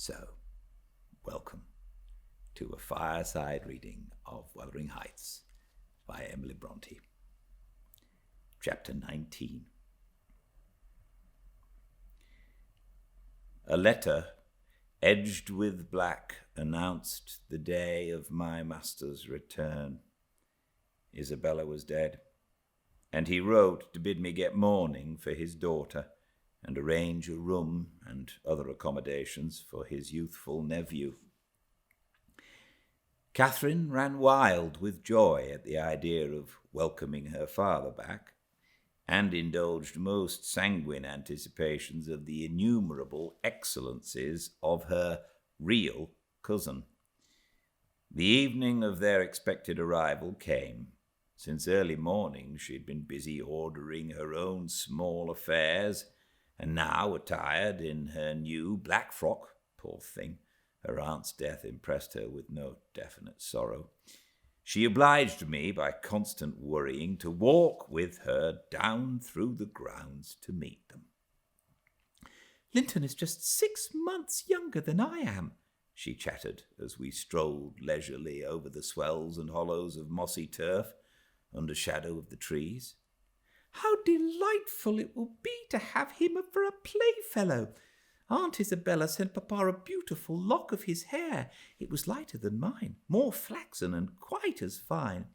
So, welcome to a fireside reading of Wuthering Heights by Emily Brontë. Chapter 19. A letter, edged with black, announced the day of my master's return. Isabella was dead, and he wrote to bid me get mourning for his daughter and arrange a room and other accommodations for his youthful nephew. Catherine ran wild with joy at the idea of welcoming her father back, and indulged most sanguine anticipations of the innumerable excellencies of her real cousin. The evening of their expected arrival came. Since early morning she'd been busy ordering her own small affairs, and now, attired in her new black frock, poor thing, her aunt's death impressed her with no definite sorrow, she obliged me by constant worrying to walk with her down through the grounds to meet them. "Linton is just 6 months younger than I am," she chattered as we strolled leisurely over the swells and hollows of mossy turf under shadow of the trees. "How delightful it will be to have him for a playfellow. Aunt Isabella sent Papa a beautiful lock of his hair. It was lighter than mine, more flaxen and quite as fine.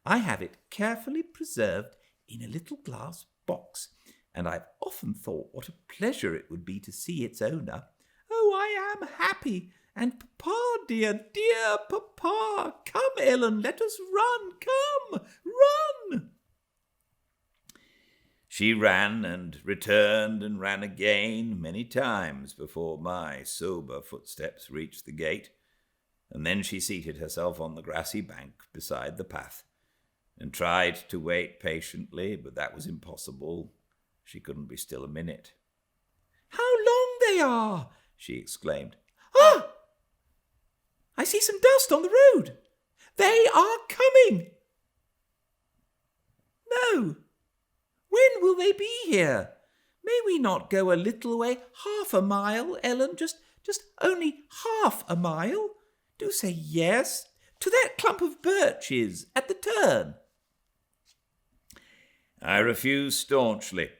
I have it carefully preserved in a little glass box, and I've often thought what a pleasure it would be to see its owner. Oh, I am happy! And Papa, dear, dear Papa! Come, Ellen, let us run! Come, run!" She ran and returned and ran again many times before my sober footsteps reached the gate, and then she seated herself on the grassy bank beside the path and tried to wait patiently, but that was impossible. She couldn't be still a minute. "How long they are!" she exclaimed. "Ah! I see some dust on the road. They are coming!" "No. When will they be here? May we not go a little way, half a mile, Ellen? Just only half a mile? Do say yes, to that clump of birches at the turn." I refused staunchly.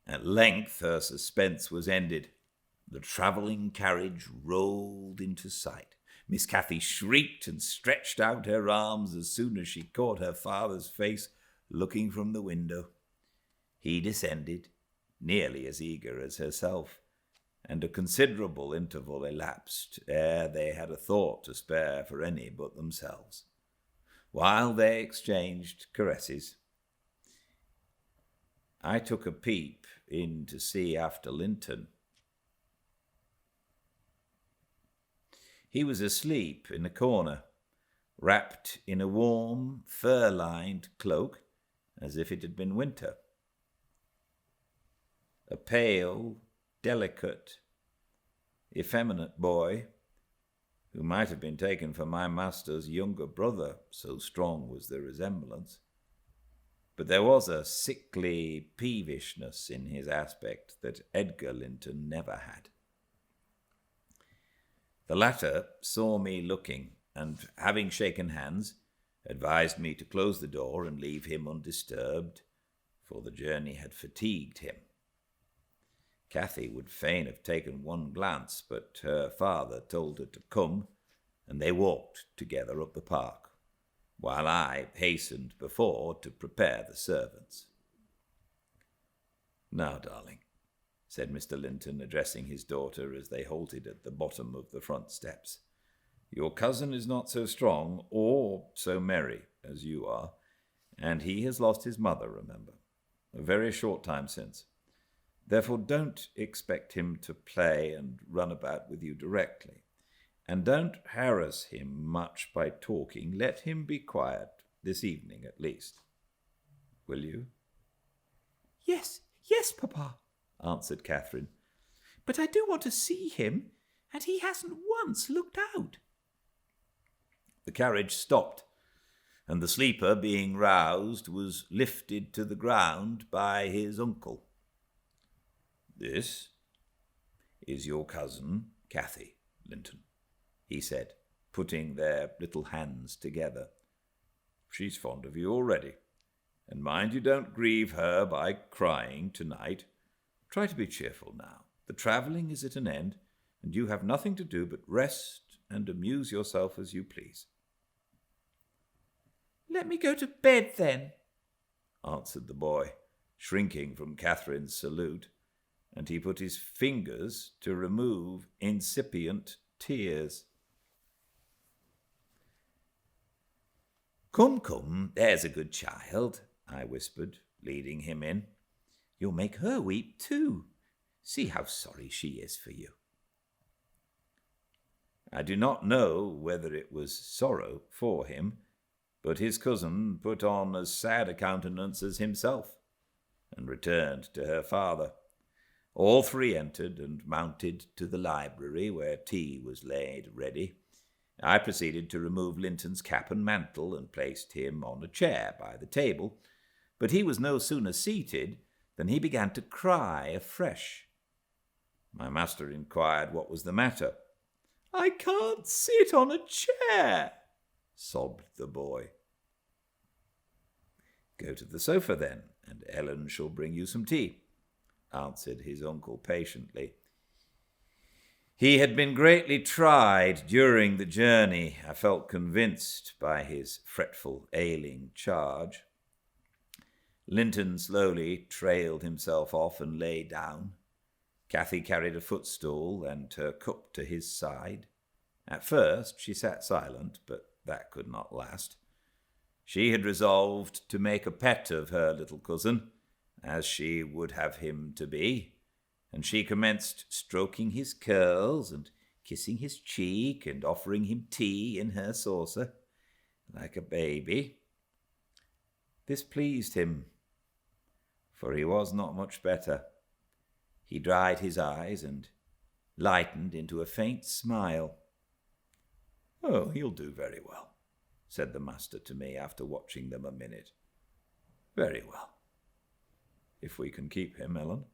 At length her suspense was ended. The travelling carriage rolled into sight. Miss Cathy shrieked and stretched out her arms as soon as she caught her father's face looking from the window. He descended, nearly as eager as herself, and a considerable interval elapsed ere they had a thought to spare for any but themselves, while they exchanged caresses. I took a peep in to see after Linton. He was asleep in a corner, wrapped in a warm, fur-lined cloak, as if it had been winter. A pale, delicate, effeminate boy, who might have been taken for my master's younger brother, so strong was the resemblance. But there was a sickly peevishness in his aspect that Edgar Linton never had. The latter saw me looking, and, having shaken hands, advised me to close the door and leave him undisturbed, for the journey had fatigued him. Cathy would fain have taken one glance, but her father told her to come, and they walked together up the park, while I hastened before to prepare the servants. "Now, darling," said Mr. Linton, addressing his daughter as they halted at the bottom of the front steps, "your cousin is not so strong or so merry as you are, and he has lost his mother, remember, a very short time since. Therefore don't expect him to play and run about with you directly, and don't harass him much by talking. Let him be quiet this evening at least. Will you?" Yes, Papa," answered Catherine. "But I do want to see him, and he hasn't once looked out." The carriage stopped, and the sleeper, being roused, was lifted to the ground by his uncle. "This is your cousin, Cathy, Linton," he said, putting their little hands together. "She's fond of you already. And mind you don't grieve her by crying tonight. Try to be cheerful now. The travelling is at an end, and you have nothing to do but rest and amuse yourself as you please." "Let me go to bed, then," answered the boy, shrinking from Catherine's salute, and he put his fingers to remove incipient tears. "Come, there's a good child," I whispered, leading him in. "You'll make her weep too. See how sorry she is for you." I do not know whether it was sorrow for him, but his cousin put on as sad a countenance as himself, and returned to her father. All three entered and mounted to the library, where tea was laid ready. I proceeded to remove Linton's cap and mantle, and placed him on a chair by the table, but he was no sooner seated than he began to cry afresh. My master inquired what was the matter. "I can't sit on a chair," sobbed the boy. "Go to the sofa, then, and Ellen shall bring you some tea," answered his uncle patiently. He had been greatly tried during the journey, I felt convinced, by his fretful, ailing charge. Linton slowly trailed himself off and lay down. Cathy carried a footstool and her cup to his side. At first she sat silent, but that could not last. She had resolved to make a pet of her little cousin, as she would have him to be, and she commenced stroking his curls and kissing his cheek and offering him tea in her saucer, like a baby. This pleased him, for he was not much better. He dried his eyes and lightened into a faint smile. "Oh, he'll do very well," said the master to me after watching them a minute. "Very well, if we can keep him, Ellen.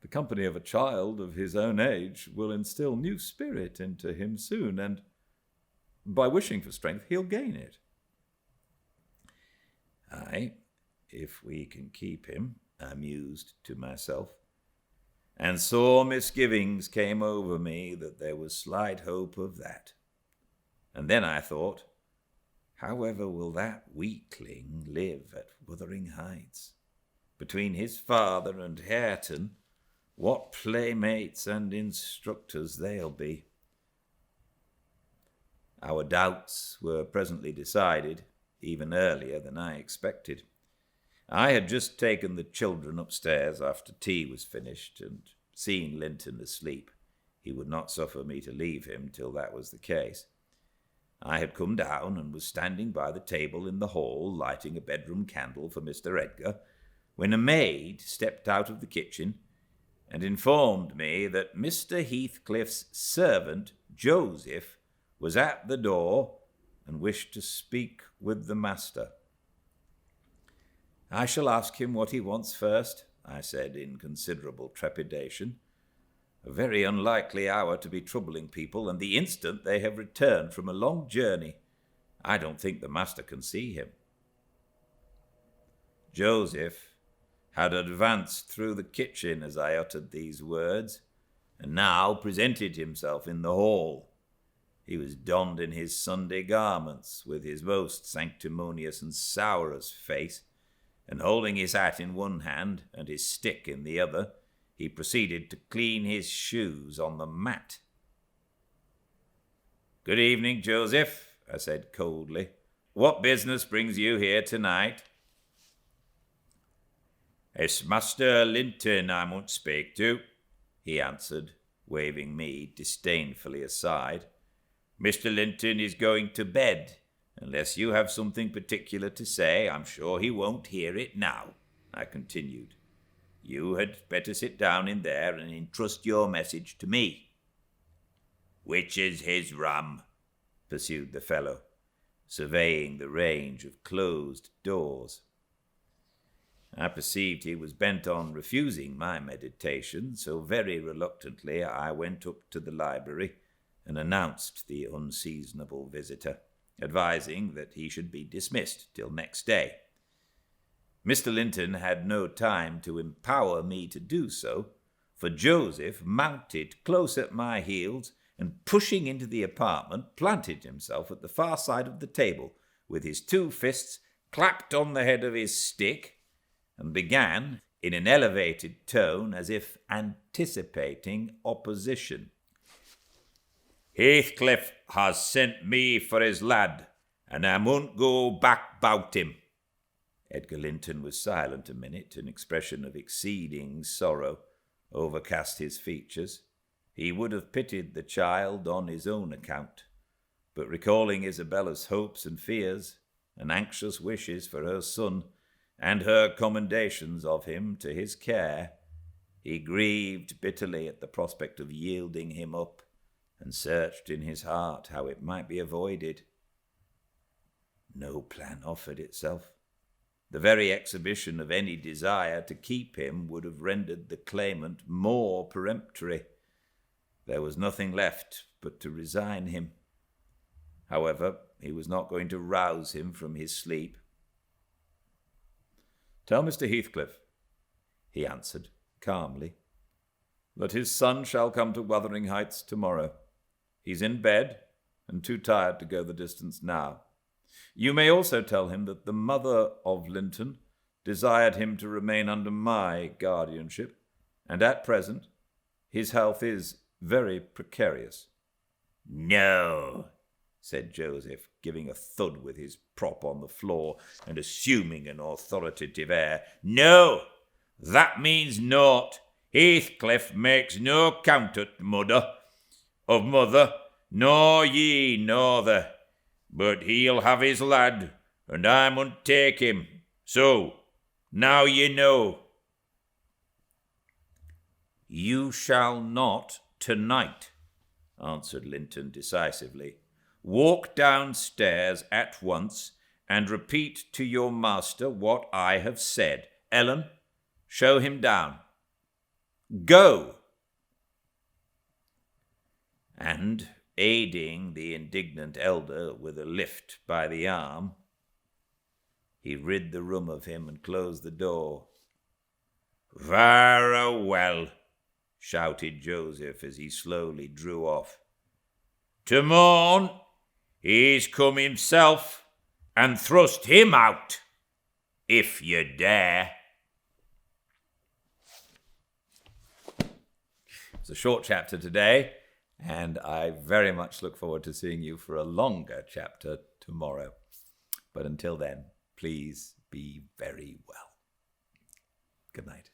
The company of a child of his own age will instill new spirit into him soon, and by wishing for strength, he'll gain it." "Aye, if we can keep him," I mused to myself, and sore misgivings came over me that there was slight hope of that. And then I thought, however will that weakling live at Wuthering Heights? Between his father and Hareton, what playmates and instructors they'll be. Our doubts were presently decided, even earlier than I expected. I had just taken the children upstairs after tea was finished, and seeing Linton asleep, he would not suffer me to leave him till that was the case. I had come down and was standing by the table in the hall, lighting a bedroom candle for Mr. Edgar, when a maid stepped out of the kitchen and informed me that Mr. Heathcliff's servant, Joseph, was at the door and wished to speak with the master. "I shall ask him what he wants first," I said in considerable trepidation. A very unlikely hour to be troubling people, and the instant they have returned from a long journey. I don't think the master can see him. Joseph had advanced through the kitchen as I uttered these words, and now presented himself in the hall. He was donned in his Sunday garments, with his most sanctimonious and sourest face, and holding his hat in one hand and his stick in the other, he proceeded to clean his shoes on the mat. "Good evening, Joseph," I said coldly. "What business brings you here tonight?" "It's Master Linton I must speak to," he answered, waving me disdainfully aside. "Mr. Linton is going to bed. Unless you have something particular to say, I'm sure he won't hear it now," I continued. "You had better sit down in there and entrust your message to me." "Which is his rum?" pursued the fellow, surveying the range of closed doors. I perceived he was bent on refusing my meditation, so very reluctantly I went up to the library and announced the unseasonable visitor, advising that he should be dismissed till next day. Mr. Linton had no time to empower me to do so, for Joseph mounted close at my heels and, pushing into the apartment, planted himself at the far side of the table, with his 2 fists clapped on the head of his stick, and began, in an elevated tone, as if anticipating opposition. "Heathcliff has sent me for his lad, and I won't go back 'bout him." Edgar Linton was silent a minute. An expression of exceeding sorrow overcast his features. He would have pitied the child on his own account, but recalling Isabella's hopes and fears, and anxious wishes for her son, and her commendations of him to his care, he grieved bitterly at the prospect of yielding him up, and searched in his heart how it might be avoided. No plan offered itself. The very exhibition of any desire to keep him would have rendered the claimant more peremptory. There was nothing left but to resign him. However, he was not going to rouse him from his sleep. "Tell Mr. Heathcliff," he answered calmly, "that his son shall come to Wuthering Heights tomorrow. He's in bed and too tired to go the distance now. You may also tell him that the mother of Linton desired him to remain under my guardianship, and at present his health is very precarious." "No," said Joseph, giving a thud with his prop on the floor and assuming an authoritative air. "No, that means naught. Heathcliff makes no count of mother, nor ye norther. But he'll have his lad, and I mun take him. So, now ye know." "You shall not tonight," answered Linton decisively. "Walk downstairs at once and repeat to your master what I have said. Ellen, show him down. Go!" And, aiding the indignant elder with a lift by the arm, he rid the room of him and closed the door. "Varra well," shouted Joseph as he slowly drew off. "Tomorrow he's come himself, and thrust him out, if you dare." It's a short chapter today, and I very much look forward to seeing you for a longer chapter tomorrow. But until then, please be very well. Good night.